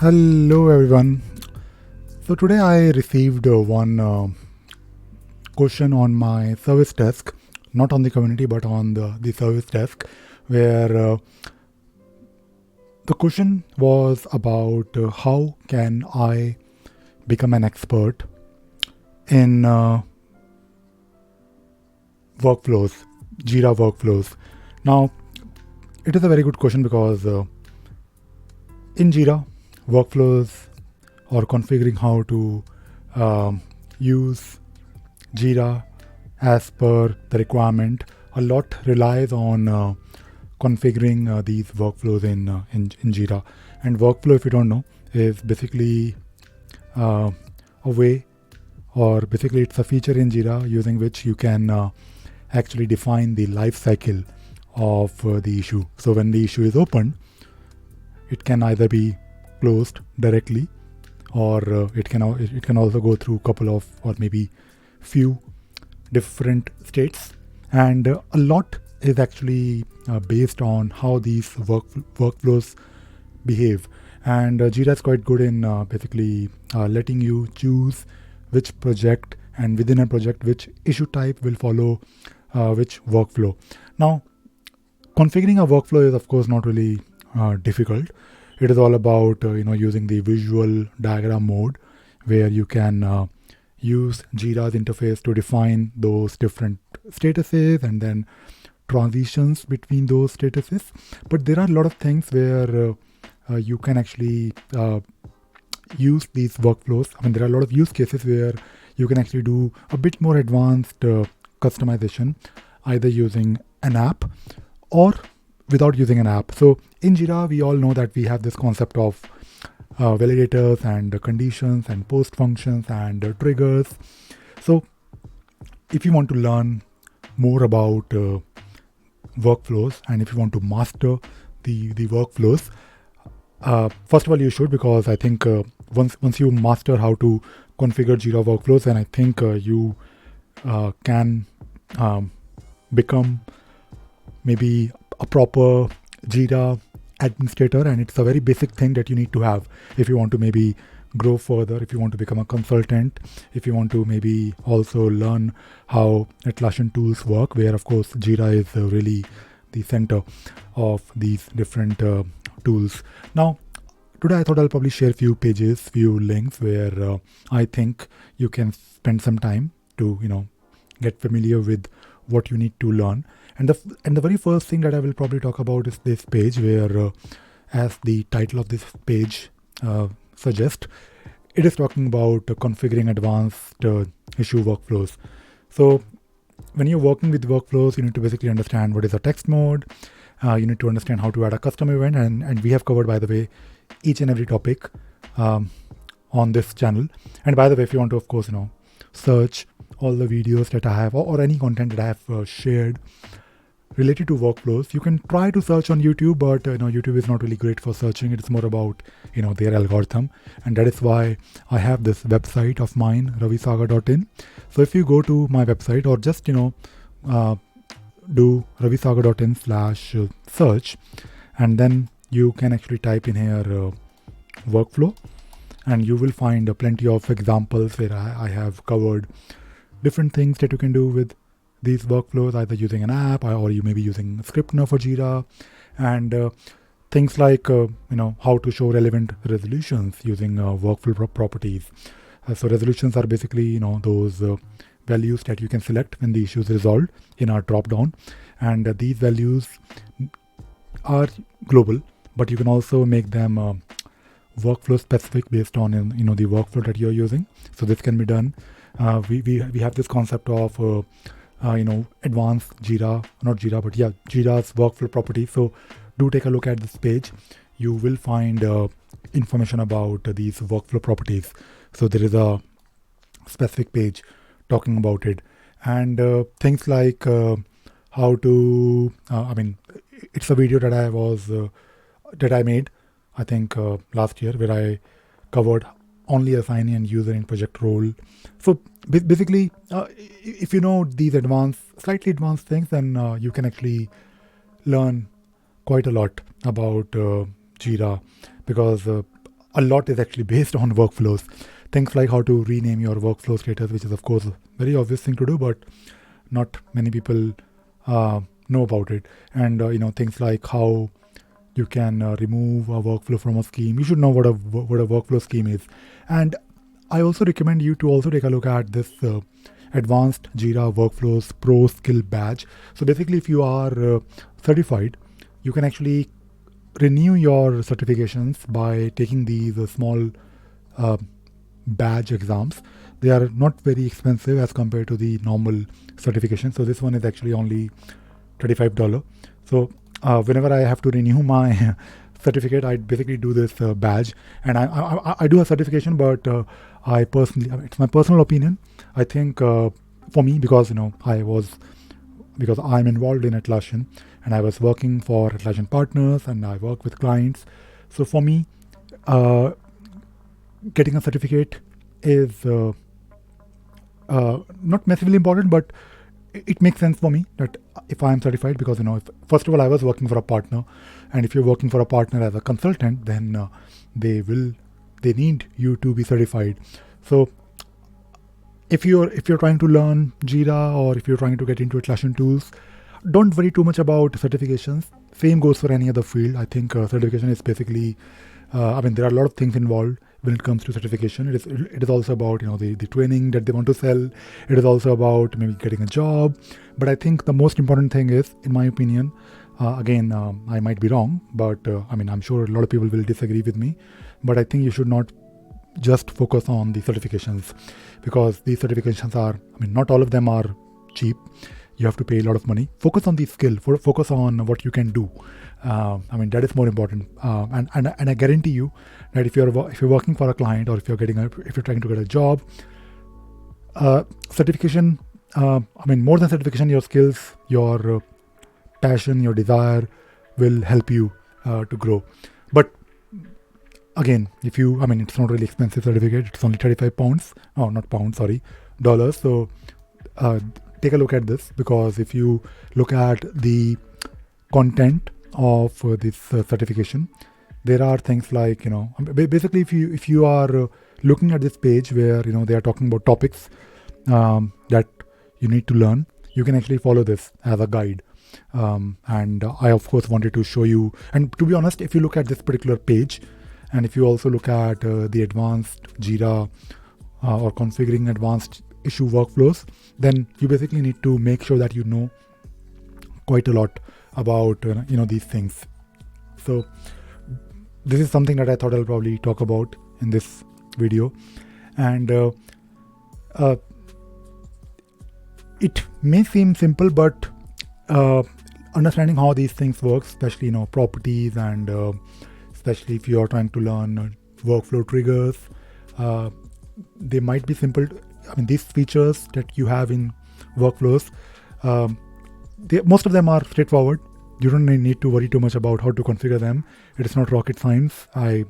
Hello everyone. So today I received one question on my service desk, not on the community but on the service desk, where the question was about how can I become an expert in workflows, Jira workflows. Now, it is a very good question because in Jira, workflows or configuring how to use Jira as per the requirement, a lot relies on configuring these workflows in Jira. And workflow, if you don't know, is basically a way, or basically it's a feature in Jira using which you can actually define the life cycle of the issue. So when the issue is opened, it can either be closed directly, or it can also go through a couple of, or maybe few different states. And a lot is actually based on how these workflows behave. And Jira is quite good in basically letting you choose which project, and within a project which issue type will follow which workflow. Now, configuring a workflow is of course not really difficult. It is all about using the visual diagram mode, where you can use Jira's interface to define those different statuses and then transitions between those statuses. But there are a lot of things where you can actually use these workflows. I mean, there are a lot of use cases where you can actually do a bit more advanced customization, either using an app or without using an app. So in Jira, we all know that we have this concept of validators and conditions and post functions and triggers. So if you want to learn more about workflows, and if you want to master the workflows, first of all you should, because I think once you master how to configure Jira workflows, then I think you can become maybe a proper Jira administrator. And it's a very basic thing that you need to have if you want to maybe grow further, if you want to become a consultant, if you want to maybe also learn how Atlassian tools work, where of course Jira is really the center of these different tools. Now, today I thought I'll probably share a few pages, few links where I think you can spend some time to get familiar with what you need to learn. And the very first thing that I will probably talk about is this page, where as the title of this page suggests, it is talking about configuring advanced issue workflows. So when you're working with workflows, you need to basically understand what is a text mode. You need to understand how to add a custom event, and we have covered, by the way, each and every topic on this channel. And by the way, if you want to, of course, search all the videos that I have, or any content that I have shared related to workflows, you can try to search on YouTube, but YouTube is not really great for searching. It's more about their algorithm, and that is why I have this website of mine, ravisagar.in. So if you go to my website, or just do ravisagar.in/search, and then you can actually type in here workflow, and you will find plenty of examples where I have covered different things that you can do with these workflows, either using an app, or you may be using Scriptner for Jira, and things like how to show relevant resolutions using workflow properties. So resolutions are basically those values that you can select when the issue is resolved in our drop down, and these values are global, but you can also make them workflow specific based on the workflow that you're using. So this can be done. We have this concept of advanced Jira, not Jira, but yeah, Jira's workflow property. So do take a look at this page. You will find information about these workflow properties. So there is a specific page talking about it, and things like how to. It's a video that I made, I think last year, where I covered only assignee and user in project role. So basically, if you know these slightly advanced things, then you can actually learn quite a lot about Jira, because a lot is actually based on workflows. Things like how to rename your workflow status, which is of course a very obvious thing to do, but not many people know about it. And things like how you can remove a workflow from a scheme. You should know what a workflow scheme is. And I also recommend you to also take a look at this Advanced Jira Workflows Pro Skill Badge. So basically, if you are certified, you can actually renew your certifications by taking these small badge exams. They are not very expensive as compared to the normal certification. So this one is actually only $35. So whenever I have to renew my certificate, I basically do this badge, and I do a certification, but I personally, it's my personal opinion. I think for me, because because I'm involved in Atlassian, and I was working for Atlassian partners, and I work with clients. So for me, getting a certificate is not massively important, but it makes sense for me that if I am certified, because first of all, I was working for a partner, and if you're working for a partner as a consultant, then they need you to be certified. So if you're trying to learn Jira, or if you're trying to get into Atlassian tools, don't worry too much about certifications. Same goes for any other field. I think certification is basically, there are a lot of things involved when it comes to certification. It is also about the training that they want to sell. It is also about maybe getting a job. But I think the most important thing is, in my opinion, again, I might be wrong, but I'm sure a lot of people will disagree with me. But I think you should not just focus on the certifications, because these certifications are, not all of them are cheap. You have to pay a lot of money. Focus on the skill. Focus on what you can do. That is more important. And I guarantee you that if you're working for a client, or if you're trying to get a job, certification. More than certification, your skills, your passion, your desire will help you to grow. But again, if you, it's not really expensive certificate. It's only 35 pounds. Oh, not pounds, sorry, dollars. So take a look at this, because if you look at the content of this certification, there are things like, basically if you are looking at this page where, they are talking about topics that you need to learn, you can actually follow this as a guide. And I, of course, wanted to show you. And to be honest, if you look at this particular page, and if you also look at the advanced Jira or configuring advanced issue workflows, then you basically need to make sure that you know quite a lot about these things. So this is something that I thought I'll probably talk about in this video. And it may seem simple, but understanding how these things work, especially properties, and especially if you are trying to learn workflow triggers, they might be simple. These features that you have in workflows, most of them are straightforward. You don't need to worry too much about how to configure them. It is not rocket science, I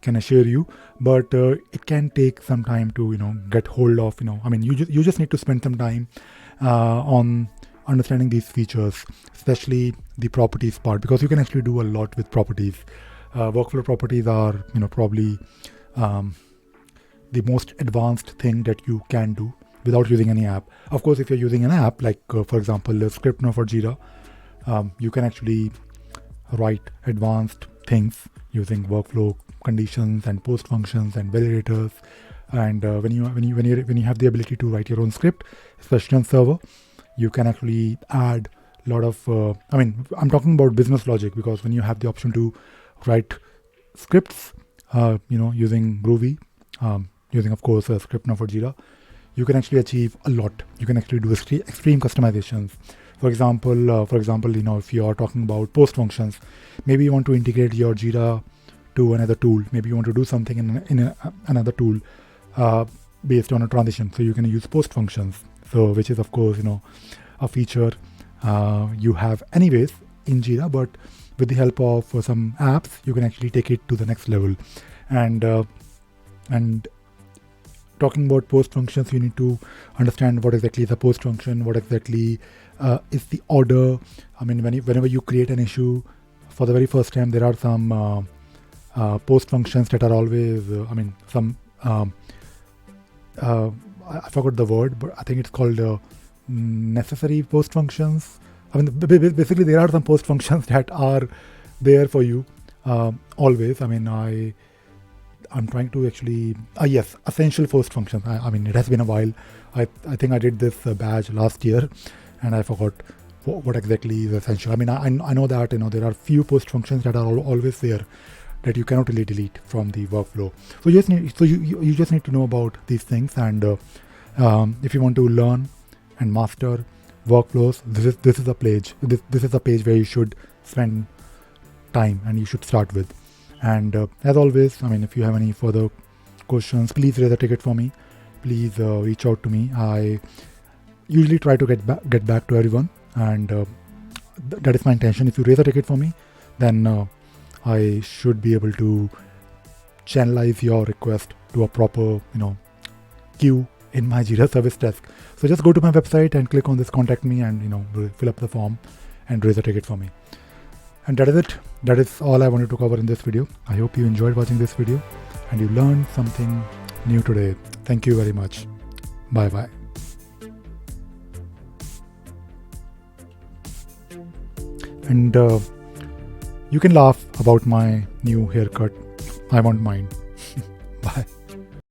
can assure you. But it can take some time to get hold of. You just need to spend some time on understanding these features, especially the properties part, because you can actually do a lot with properties. Workflow properties are probably the most advanced thing that you can do without using any app. Of course, if you're using an app, like for example, the script now for Jira, you can actually write advanced things using workflow conditions and post functions and validators. And when you have the ability to write your own script, especially on server, you can actually add a lot of. I'm talking about business logic, because when you have the option to write scripts, using Groovy, using of course a script now for Jira, you can actually achieve a lot. You can actually do extreme customizations. For example, if you are talking about post functions, maybe you want to integrate your Jira to another tool. Maybe you want to do something in another tool based on a transition. So you can use post functions. So which is of course a feature you have anyways in Jira, but with the help of some apps, you can actually take it to the next level. And talking about post functions, you need to understand what exactly is a post function, what exactly is the order. Whenever you create an issue for the very first time, there are some post functions that are always, I forgot the word, but I think it's called necessary post functions. I mean, basically, there are some post functions that are there for you always. I mean, I'm trying to actually, yes, essential post functions. I mean, it has been a while. I think I did this badge last year, and I forgot what exactly is essential. I mean, I know that there are few post functions that are always there that you cannot really delete from the workflow. So you just need to know about these things, and if you want to learn and master workflows, this is a page. This is a page where you should spend time and you should start with. And as always, I mean, if you have any further questions, please raise a ticket for me. Please reach out to me. I usually try to get back to everyone, and that is my intention. If you raise a ticket for me, then I should be able to channelize your request to a proper, queue in my Jira service desk. So just go to my website and click on this contact me, and fill up the form and raise a ticket for me. And that is it. That is all I wanted to cover in this video. I hope you enjoyed watching this video and you learned something new today. Thank you very much. Bye bye. And you can laugh about my new haircut. I won't mind.